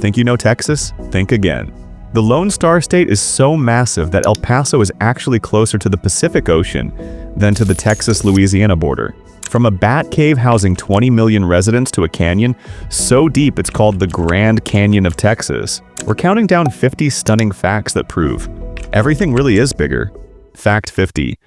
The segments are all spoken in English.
Think you know Texas? Think again. The Lone Star State is so massive that El Paso is actually closer to the Pacific Ocean than to the Texas-Louisiana border. From a bat cave housing 20 million residents to a canyon so deep it's called the Grand Canyon of Texas, we're counting down 50 stunning facts that prove everything really is bigger. Fact 50.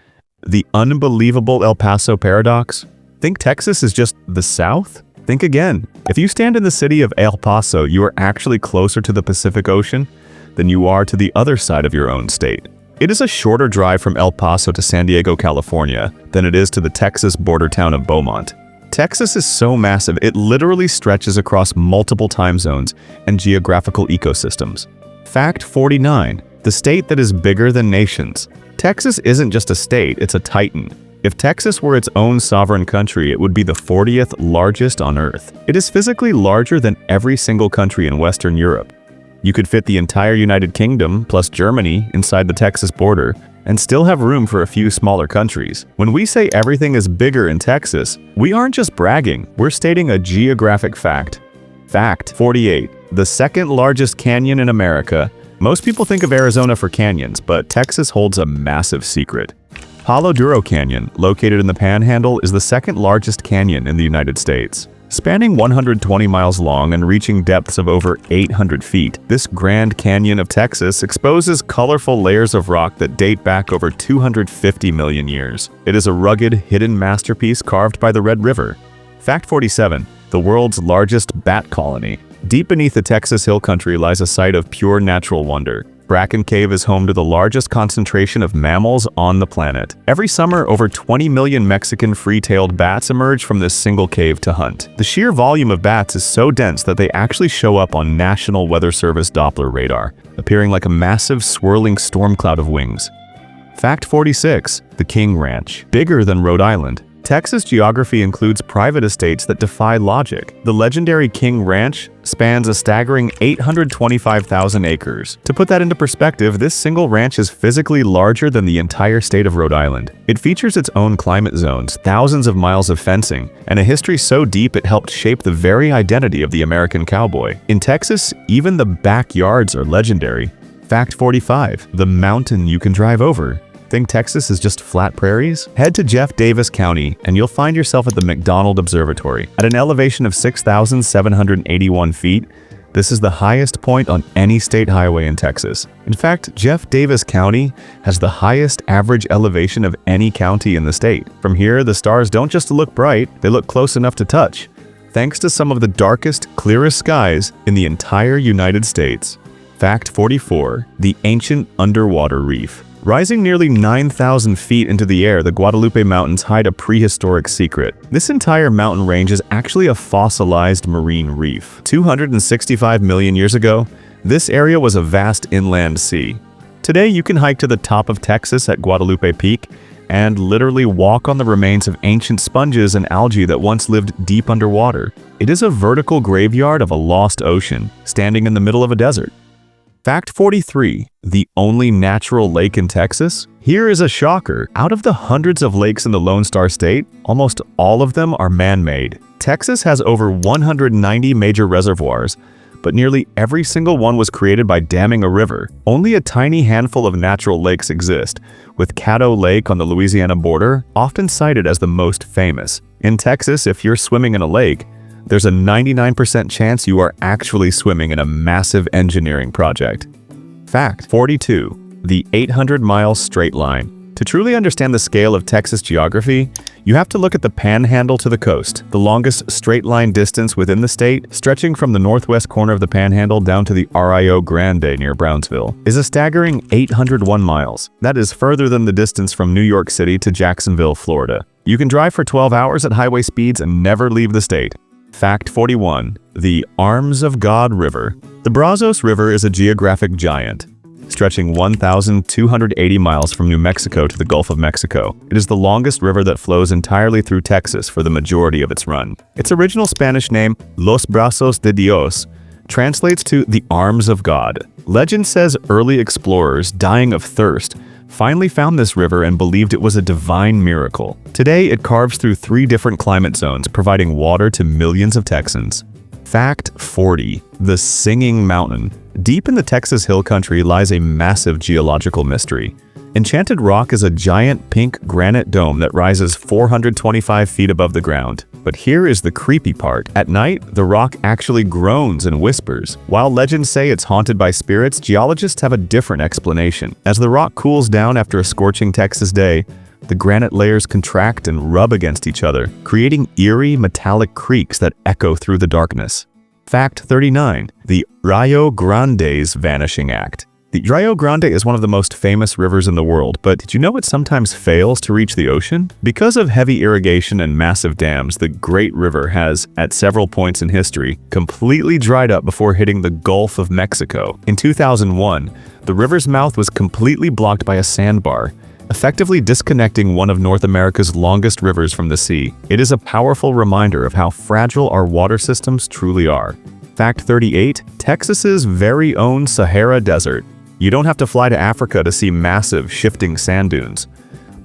The unbelievable El Paso paradox. Think Texas is just the South? Think again. If you stand in the city of El Paso, you are actually closer to the Pacific Ocean than you are to the other side of your own state. It is a shorter drive from El Paso to San Diego, California, than it is to the Texas border town of Beaumont. Texas is so massive, it literally stretches across multiple time zones and geographical ecosystems. Fact 49. The state that is bigger than nations. Texas isn't just a state, it's a titan. If Texas were its own sovereign country, it would be the 40th largest on Earth. It is physically larger than every single country in Western Europe. You could fit the entire United Kingdom plus Germany inside the Texas border and still have room for a few smaller countries. When we say everything is bigger in Texas, we aren't just bragging, we're stating a geographic fact. Fact 48. The second largest canyon in America. Most people think of Arizona for canyons, but Texas holds a massive secret. Palo Duro Canyon, located in the Panhandle, is the second largest canyon in the United States. Spanning 120 miles long and reaching depths of over 800 feet, this Grand Canyon of Texas exposes colorful layers of rock that date back over 250 million years. It is a rugged, hidden masterpiece carved by the Red River. Fact 47. The world's largest bat colony. Deep beneath the Texas Hill Country lies a site of pure natural wonder. Bracken Cave is home to the largest concentration of mammals on the planet. Every summer, over 20 million Mexican free-tailed bats emerge from this single cave to hunt. The sheer volume of bats is so dense that they actually show up on National Weather Service Doppler radar, appearing like a massive swirling storm cloud of wings. Fact 46. The King Ranch. Bigger than Rhode Island. Texas geography includes private estates that defy logic. The legendary King Ranch spans a staggering 825,000 acres. To put that into perspective, this single ranch is physically larger than the entire state of Rhode Island. It features its own climate zones, thousands of miles of fencing, and a history so deep it helped shape the very identity of the American cowboy. In Texas, even the backyards are legendary. Fact 45. The mountain you can drive over. Think Texas is just flat prairies? Head to Jeff Davis County and you'll find yourself at the McDonald Observatory. At an elevation of 6,781 feet, this is the highest point on any state highway in Texas. In fact, Jeff Davis County has the highest average elevation of any county in the state. From here, the stars don't just look bright, they look close enough to touch, thanks to some of the darkest, clearest skies in the entire United States. Fact 44. The ancient underwater reef. Rising nearly 9,000 feet into the air, the Guadalupe Mountains hide a prehistoric secret. This entire mountain range is actually a fossilized marine reef. 265 million years ago, this area was a vast inland sea. Today, you can hike to the top of Texas at Guadalupe Peak and literally walk on the remains of ancient sponges and algae that once lived deep underwater. It is a vertical graveyard of a lost ocean, standing in the middle of a desert. Fact 43. The only natural lake in Texas? Here is a shocker. Out of the hundreds of lakes in the Lone Star State, almost all of them are man-made. Texas has over 190 major reservoirs, but nearly every single one was created by damming a river. Only a tiny handful of natural lakes exist, with Caddo Lake on the Louisiana border often cited as the most famous. In Texas, if you're swimming in a lake, there's a 99% chance you are actually swimming in a massive engineering project. Fact 42. The 800-mile straight line. To truly understand the scale of Texas geography, you have to look at the Panhandle to the coast, the longest straight line distance within the state, stretching from the northwest corner of the Panhandle down to the Rio Grande near Brownsville, is a staggering 801 miles. That is further than the distance from New York City to Jacksonville, Florida. You can drive for 12 hours at highway speeds and never leave the state. Fact 41. The Arms of God River. The Brazos River is a geographic giant, stretching 1,280 miles from New Mexico to the Gulf of Mexico. It is the longest river that flows entirely through Texas for the majority of its run. Its original Spanish name, Los Brazos de Dios, translates to the Arms of God. Legend says early explorers, dying of thirst, finally found this river and believed it was a divine miracle. Today, it carves through 3 different climate zones, providing water to millions of Texans. Fact 40. The Singing Mountain. Deep in the Texas Hill Country lies a massive geological mystery. Enchanted Rock is a giant pink granite dome that rises 425 feet above the ground. But here is the creepy part. At night, the rock actually groans and whispers. While legends say it's haunted by spirits, geologists have a different explanation. As the rock cools down after a scorching Texas day, the granite layers contract and rub against each other, creating eerie metallic creaks that echo through the darkness. Fact 39. The Rio Grande's Vanishing Act. The Rio Grande is one of the most famous rivers in the world, but did you know it sometimes fails to reach the ocean? Because of heavy irrigation and massive dams, the Great River has, at several points in history, completely dried up before hitting the Gulf of Mexico. In 2001, the river's mouth was completely blocked by a sandbar, effectively disconnecting one of North America's longest rivers from the sea. It is a powerful reminder of how fragile our water systems truly are. Fact 38. Texas's very own Sahara Desert. You don't have to fly to Africa to see massive, shifting sand dunes.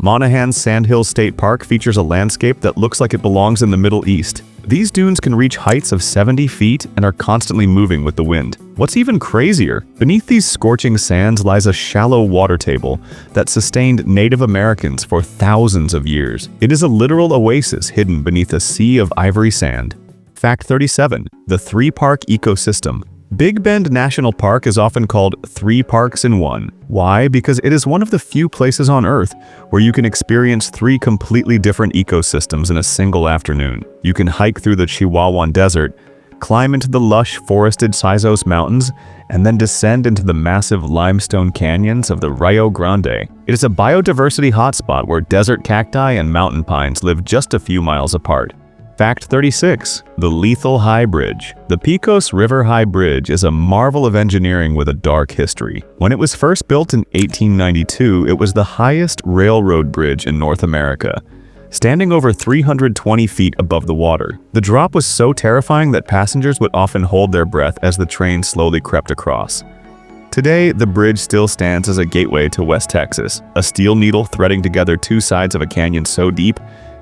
Monaghan's Sandhills State Park features a landscape that looks like it belongs in the Middle East. These dunes can reach heights of 70 feet and are constantly moving with the wind. What's even crazier, beneath these scorching sands lies a shallow water table that sustained Native Americans for thousands of years. It is a literal oasis hidden beneath a sea of ivory sand. Fact 37. The three-park ecosystem. Big Bend National Park is often called 3 parks in 1. Why? Because it is one of the few places on Earth where you can experience 3 completely different ecosystems in a single afternoon. You can hike through the Chihuahuan Desert, climb into the lush forested Sizos Mountains, and then descend into the massive limestone canyons of the Rio Grande. It is a biodiversity hotspot where desert cacti and mountain pines live just a few miles apart. Fact 36. The Lethal High Bridge. The Pecos River High Bridge is a marvel of engineering with a dark history. When it was first built in 1892, it was the highest railroad bridge in North America, standing over 320 feet above the water. The drop was so terrifying that passengers would often hold their breath as the train slowly crept across. Today, the bridge still stands as a gateway to West Texas, a steel needle threading together 2 sides of a canyon so deep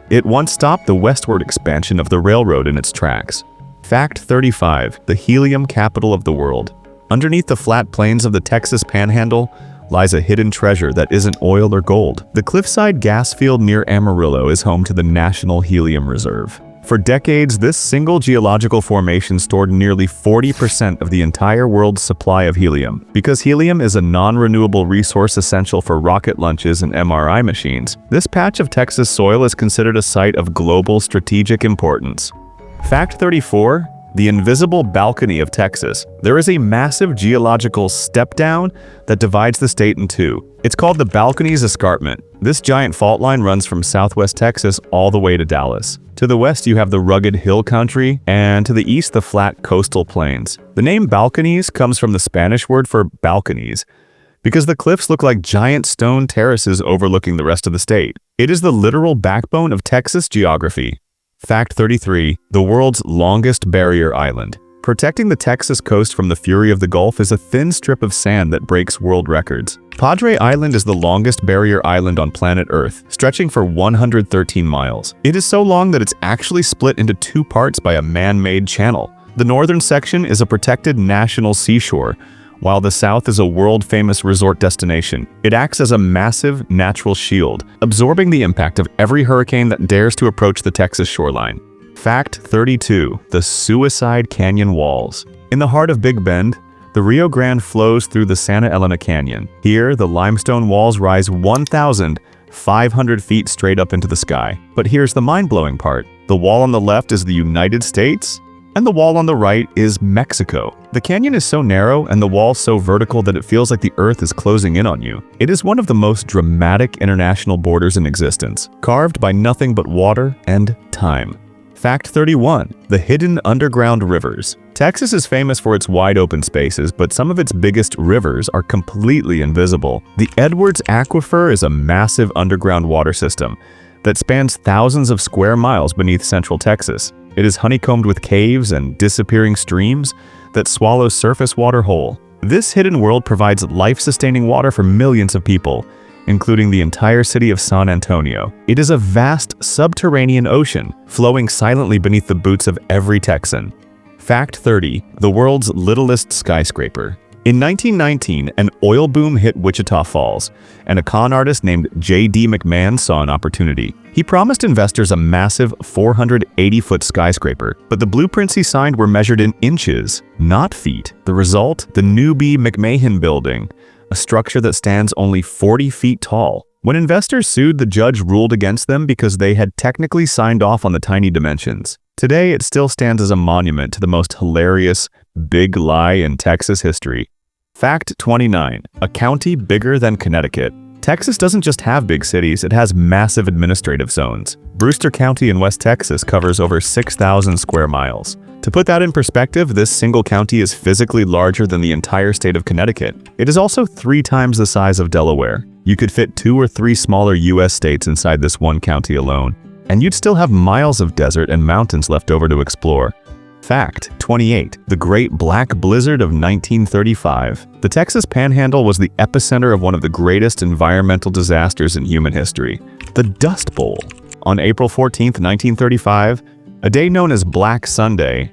it once stopped the westward expansion of the railroad in its tracks. Fact 35. The helium capital of the world. Underneath the flat plains of the Texas Panhandle lies a hidden treasure that isn't oil or gold. The cliffside gas field near Amarillo is home to the National Helium Reserve. For decades, this single geological formation stored nearly 40% of the entire world's supply of helium. Because helium is a non-renewable resource essential for rocket launches and MRI machines, this patch of Texas soil is considered a site of global strategic importance. Fact 34. The invisible balcony of Texas. There is a massive geological step-down that divides the state in 2. It's called the Balconies Escarpment. This giant fault line runs from southwest Texas all the way to Dallas. To the west, you have the rugged hill country, and to the east, the flat coastal plains. The name Balconies comes from the Spanish word for balconies, because the cliffs look like giant stone terraces overlooking the rest of the state. It is the literal backbone of Texas geography. Fact 33. The world's longest barrier island. Protecting the Texas coast from the fury of the Gulf is a thin strip of sand that breaks world records. Padre Island is the longest barrier island on planet Earth, stretching for 113 miles. It is so long that it's actually split into 2 parts by a man-made channel. The northern section is a protected national seashore, while the south is a world-famous resort destination. It acts as a massive natural shield, absorbing the impact of every hurricane that dares to approach the Texas shoreline. Fact 32. The Suicide Canyon Walls. In the heart of Big Bend, the Rio Grande flows through the Santa Elena Canyon. Here, the limestone walls rise 1,500 feet straight up into the sky. But here's the mind-blowing part. The wall on the left is the United States, and the wall on the right is Mexico. The canyon is so narrow and the wall so vertical that it feels like the earth is closing in on you. It is one of the most dramatic international borders in existence, carved by nothing but water and time. Fact 31. The hidden underground rivers. Texas is famous for its wide open spaces, but some of its biggest rivers are completely invisible. The Edwards Aquifer is a massive underground water system that spans thousands of square miles beneath central Texas. It is honeycombed with caves and disappearing streams that swallow surface water whole. This hidden world provides life-sustaining water for millions of people, including the entire city of San Antonio. It is a vast subterranean ocean, flowing silently beneath the boots of every Texan. Fact 30. The world's littlest skyscraper. In 1919, an oil boom hit Wichita Falls, and a con artist named J.D. McMahon saw an opportunity. He promised investors a massive 480-foot skyscraper, but the blueprints he signed were measured in inches, not feet. The result? The Newby McMahon Building, a structure that stands only 40 feet tall. When investors sued, the judge ruled against them because they had technically signed off on the tiny dimensions. Today, it still stands as a monument to the most hilarious big lie in Texas history. Fact 29. A county bigger than Connecticut. Texas doesn't just have big cities, it has massive administrative zones. Brewster County in West Texas covers over 6,000 square miles. To put that in perspective, this single county is physically larger than the entire state of Connecticut. It is also 3 times the size of Delaware. You could fit 2 or 3 smaller U.S. states inside this one county alone, and you'd still have miles of desert and mountains left over to explore. Fact 28. The Great Black Blizzard of 1935. The Texas Panhandle was the epicenter of one of the greatest environmental disasters in human history, the Dust Bowl. On April 14, 1935, a day known as Black Sunday,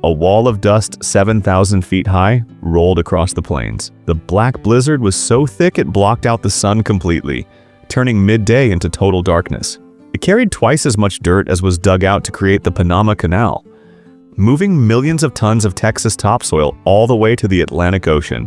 a wall of dust 7,000 feet high rolled across the plains. The black blizzard was so thick it blocked out the sun completely, turning midday into total darkness. It carried twice as much dirt as was dug out to create the Panama Canal, moving millions of tons of Texas topsoil all the way to the Atlantic Ocean.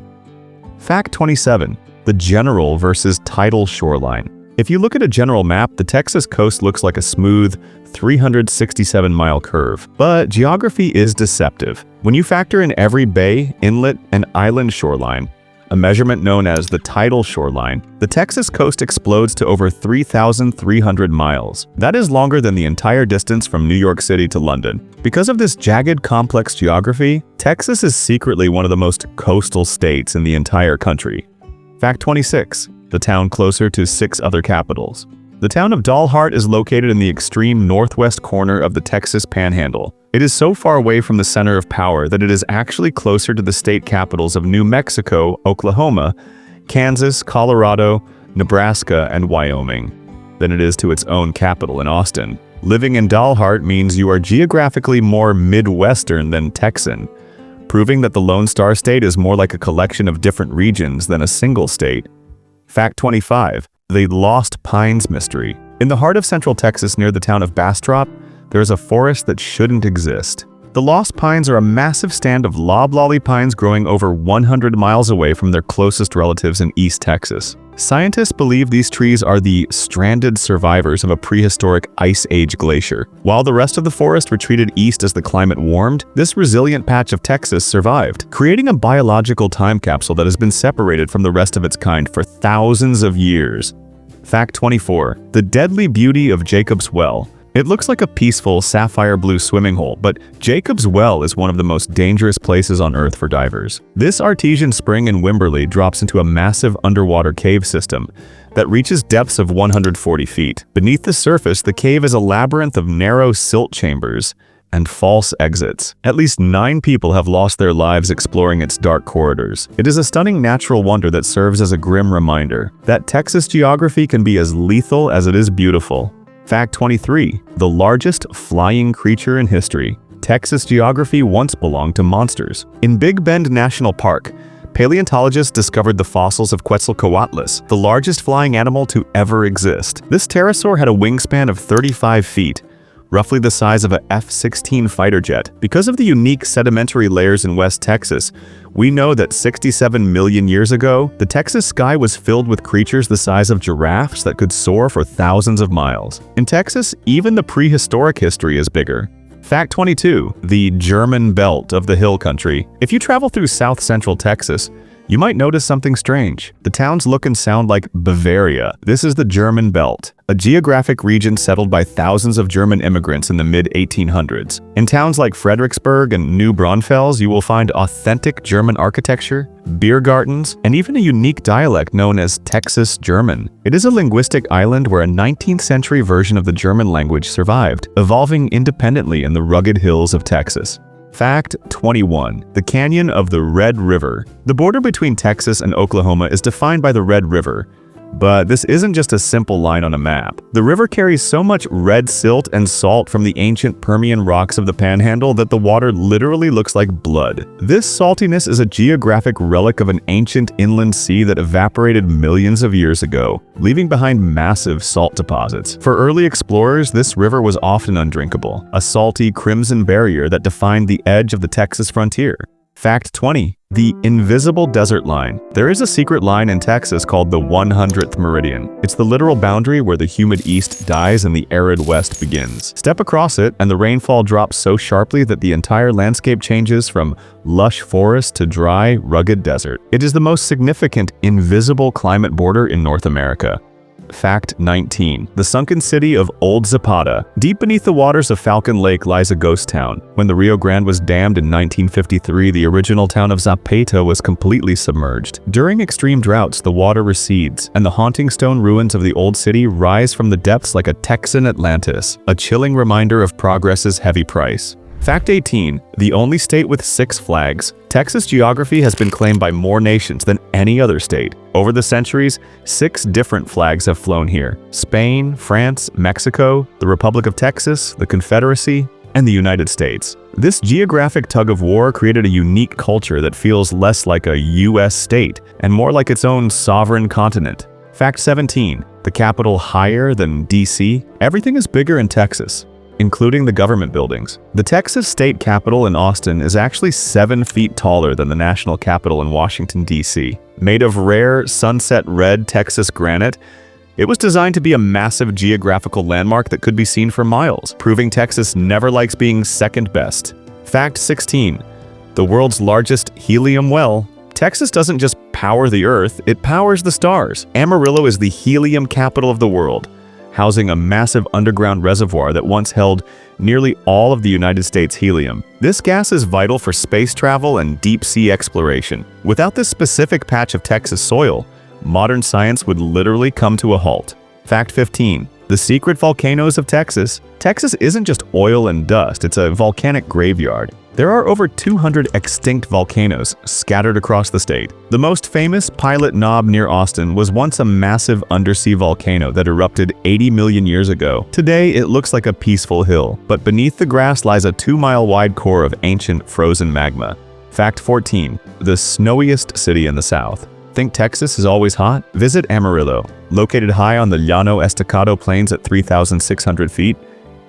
Fact 27. The general versus tidal shoreline. If you look at a general map, the Texas coast looks like a smooth 367-mile curve. But geography is deceptive. When you factor in every bay, inlet, and island shoreline, a measurement known as the tidal shoreline, the Texas coast explodes to over 3,300 miles. That is longer than the entire distance from New York City to London. Because of this jagged, complex geography, Texas is secretly one of the most coastal states in the entire country. Fact 26. The town closer to 6 other capitals. The town of Dalhart is located in the extreme northwest corner of the Texas Panhandle. It is so far away from the center of power that it is actually closer to the state capitals of New Mexico, Oklahoma, Kansas, Colorado, Nebraska, and Wyoming than it is to its own capital in Austin. Living in Dalhart means you are geographically more Midwestern than Texan, proving that the Lone Star State is more like a collection of different regions than a single state. Fact 25. The Lost Pines Mystery. In the heart of central Texas near the town of Bastrop, there is a forest that shouldn't exist. The Lost Pines are a massive stand of loblolly pines growing over 100 miles away from their closest relatives in East Texas. Scientists believe these trees are the stranded survivors of a prehistoric Ice Age glacier. While the rest of the forest retreated east as the climate warmed, this resilient patch of Texas survived, creating a biological time capsule that has been separated from the rest of its kind for thousands of years. Fact 24. The deadly beauty of Jacob's Well. It looks like a peaceful sapphire blue swimming hole, but Jacob's Well is one of the most dangerous places on Earth for divers. This artesian spring in Wimberley drops into a massive underwater cave system that reaches depths of 140 feet. Beneath the surface, the cave is a labyrinth of narrow silt chambers and false exits. At least 9 people have lost their lives exploring its dark corridors. It is a stunning natural wonder that serves as a grim reminder that Texas geography can be as lethal as it is beautiful. Fact 23. The largest flying creature in history. Texas geography once belonged to monsters. In Big Bend National Park, paleontologists discovered the fossils of Quetzalcoatlus, the largest flying animal to ever exist. This pterosaur had a wingspan of 35 feet, roughly the size of a F-16 fighter jet. Because of the unique sedimentary layers in West Texas, we know that 67 million years ago, the Texas sky was filled with creatures the size of giraffes that could soar for thousands of miles. In Texas, even the prehistoric history is bigger. Fact 22. The German Belt of the Hill Country. If you travel through south-central Texas, you might notice something strange. The towns look and sound like Bavaria. This is the German Belt, a geographic region settled by thousands of German immigrants in the mid-1800s. In towns like Fredericksburg and New Braunfels, you will find authentic German architecture, beer gardens, and even a unique dialect known as Texas German. It is a linguistic island where a 19th century version of the German language survived, evolving independently in the rugged hills of Texas. Fact 21. The Canyon of the Red River. The border between Texas and Oklahoma is defined by the Red River, But this isn't just a simple line on a map. The river carries so much red silt and salt from the ancient Permian rocks of the Panhandle that the water literally looks like blood. This saltiness is a geographic relic of an ancient inland sea that evaporated millions of years ago, leaving behind massive salt deposits. For early explorers, this river was often undrinkable, a salty crimson barrier that defined the edge of the Texas frontier. Fact 20. The invisible desert line. There is a secret line in Texas called the 100th meridian. It's the literal boundary where the humid east dies and the arid west begins. Step across it and the rainfall drops so sharply that the entire landscape changes from lush forest to dry, rugged desert. It is the most significant invisible climate border in North America. Fact 19. The sunken city of Old Zapata. Deep beneath the waters of Falcon Lake lies a ghost town. When the Rio Grande was dammed in 1953, the original town of Zapata was completely submerged. During extreme droughts, the water recedes, and the haunting stone ruins of the old city rise from the depths like a Texan Atlantis, a chilling reminder of progress's heavy price. Fact 18. The only state with 6 flags. Texas geography has been claimed by more nations than any other state. Over the centuries, 6 different flags have flown here: Spain, France, Mexico, the Republic of Texas, the Confederacy, and the United States. This geographic tug-of-war created a unique culture that feels less like a U.S. state and more like its own sovereign continent. Fact 17. The capital higher than D.C. Everything is bigger in Texas, including the government buildings. The Texas state capitol in Austin is actually 7 feet taller than the national capitol in Washington, D.C. Made of rare sunset red Texas granite, it was designed to be a massive geographical landmark that could be seen for miles, proving Texas never likes being second best. Fact 16. The world's largest helium well. Texas doesn't just power the Earth, it powers the stars. Amarillo is the helium capital of the world, housing a massive underground reservoir that once held nearly all of the United States helium. This gas is vital for space travel and deep-sea exploration. Without this specific patch of Texas soil, modern science would literally come to a halt. Fact 15. The secret volcanoes of Texas. Texas isn't just oil and dust, it's a volcanic graveyard. There are over 200 extinct volcanoes scattered across the state. The most famous, Pilot Knob near Austin, was once a massive undersea volcano that erupted 80 million years ago. Today, it looks like a peaceful hill, but beneath the grass lies a 2-mile-wide core of ancient frozen magma. Fact 14. The snowiest city in the South. Think Texas is always hot? Visit Amarillo. Located high on the Llano Estacado Plains at 3,600 feet,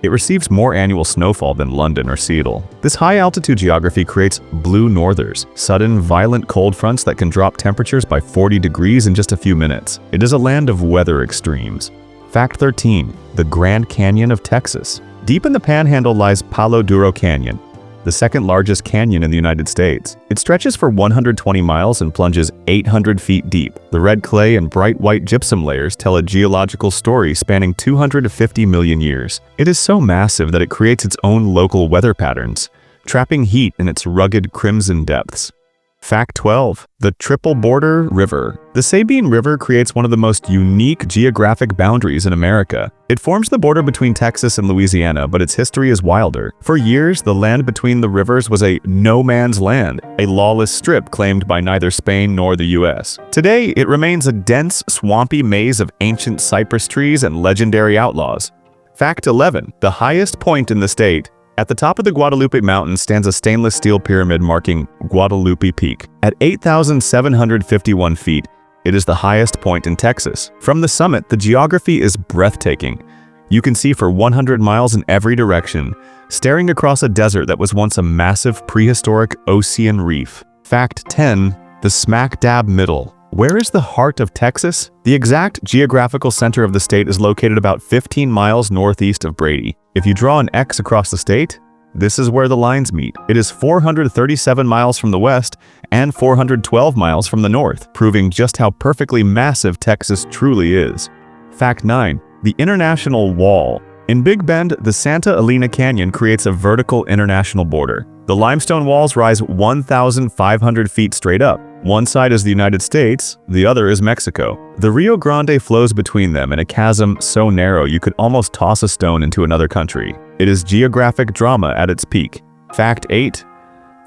it receives more annual snowfall than London or Seattle. This high-altitude geography creates blue northers, sudden, violent cold fronts that can drop temperatures by 40 degrees in just a few minutes. It is a land of weather extremes. Fact 13. The Grand Canyon of Texas. Deep in the Panhandle lies Palo Duro Canyon, the second largest canyon in the United States. It stretches for 120 miles and plunges 800 feet deep. The red clay and bright white gypsum layers tell a geological story spanning 250 million years. It is so massive that it creates its own local weather patterns, trapping heat in its rugged crimson depths. Fact 12. The Triple Border River. The Sabine River creates one of the most unique geographic boundaries in America. It forms the border between Texas and Louisiana, but its history is wilder. For years, the land between the rivers was a no-man's land, a lawless strip claimed by neither Spain nor the U.S. Today, it remains a dense, swampy maze of ancient cypress trees and legendary outlaws. Fact 11. The highest point in the state. At the top of the Guadalupe Mountains stands a stainless steel pyramid marking Guadalupe Peak. At 8,751 feet, it is the highest point in Texas. From the summit, the geography is breathtaking. You can see for 100 miles in every direction, staring across a desert that was once a massive prehistoric ocean reef. Fact 10. The smack dab middle. Where is the heart of Texas? The exact geographical center of the state is located about 15 miles northeast of Brady. If you draw an X across the state, this is where the lines meet. It is 437 miles from the west and 412 miles from the north, proving just how perfectly massive Texas truly is. Fact 9. The International Wall. In Big Bend, the Santa Elena Canyon creates a vertical international border. The limestone walls rise 1,500 feet straight up. One side is the United States, the other is Mexico. The Rio Grande flows between them in a chasm so narrow you could almost toss a stone into another country. It is geographic drama at its peak. Fact 8.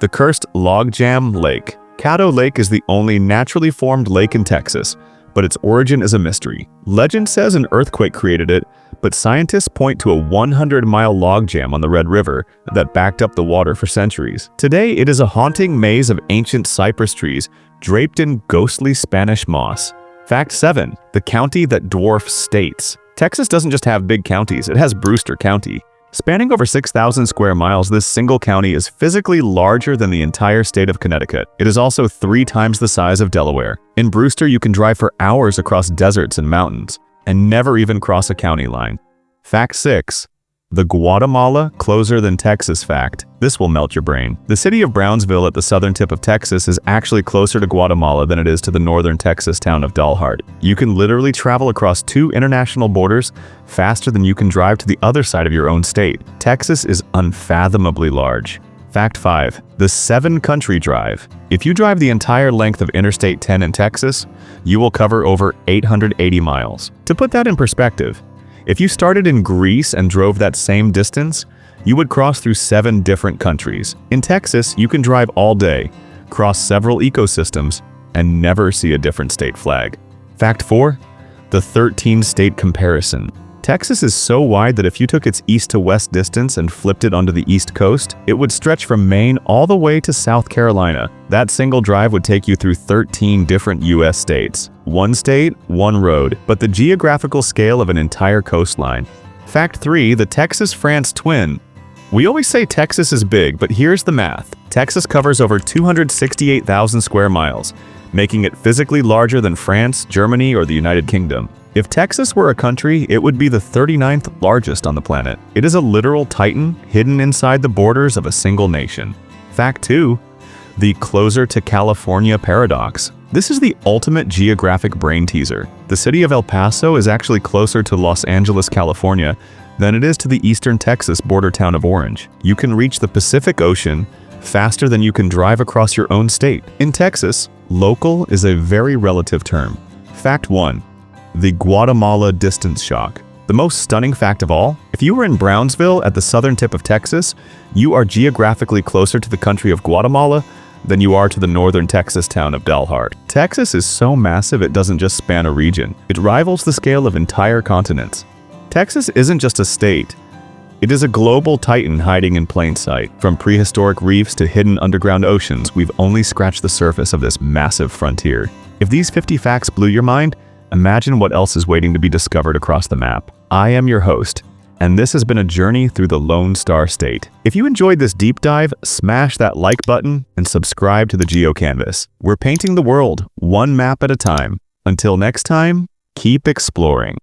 The cursed Logjam Lake. Caddo Lake is the only naturally formed lake in Texas, but its origin is a mystery. Legend says an earthquake created it, but scientists point to a 100-mile logjam on the Red River that backed up the water for centuries. Today, it is a haunting maze of ancient cypress trees draped in ghostly Spanish moss. Fact 7. The county that dwarfs states. Texas doesn't just have big counties, it has Brewster County. Spanning over 6,000 square miles, this single county is physically larger than the entire state of Connecticut. It is also 3 times the size of Delaware. In Brewster, you can drive for hours across deserts and mountains, and never even cross a county line. Fact 6. The Guatemala closer than Texas fact. This will melt your brain. The city of Brownsville at the southern tip of Texas is actually closer to Guatemala than it is to the northern Texas town of Dalhart. You can literally travel across 2 international borders faster than you can drive to the other side of your own state. Texas is unfathomably large. Fact 5. The 7-country drive. If you drive the entire length of Interstate 10 in Texas, you will cover over 880 miles. To put that in perspective, if you started in Greece and drove that same distance, you would cross through 7 different countries. In Texas, you can drive all day, cross several ecosystems, and never see a different state flag. Fact 4. The 13-state comparison. Texas is so wide that if you took its east to west distance and flipped it onto the east coast, it would stretch from Maine all the way to South Carolina. That single drive would take you through 13 different U.S. states. 1 state, 1 road, but the geographical scale of an entire coastline. Fact 3. The Texas-France twin. We always say Texas is big, but here's the math. Texas covers over 268,000 square miles, making it physically larger than France, Germany, or the United Kingdom. If Texas were a country, it would be the 39th largest on the planet. It is a literal titan hidden inside the borders of a single nation. Fact 2. The closer to California paradox. This is the ultimate geographic brain teaser. The city of El Paso is actually closer to Los Angeles, California, than it is to the eastern Texas border town of Orange. You can reach the Pacific Ocean faster than you can drive across your own state. In Texas, local is a very relative term. Fact 1. The Guatemala distance shock. The most stunning fact of all, if you were in Brownsville at the southern tip of Texas, you are geographically closer to the country of Guatemala than you are to the northern Texas town of Dalhart. Texas is so massive it doesn't just span a region, it rivals the scale of entire continents. Texas isn't just a state, it is a global titan hiding in plain sight. From prehistoric reefs to hidden underground oceans, we've only scratched the surface of this massive frontier. If these 50 facts blew your mind, imagine what else is waiting to be discovered across the map. I am your host, and this has been a journey through the Lone Star State. If you enjoyed this deep dive, smash that like button and subscribe to the GeoCanvas. We're painting the world one map at a time. Until next time, keep exploring.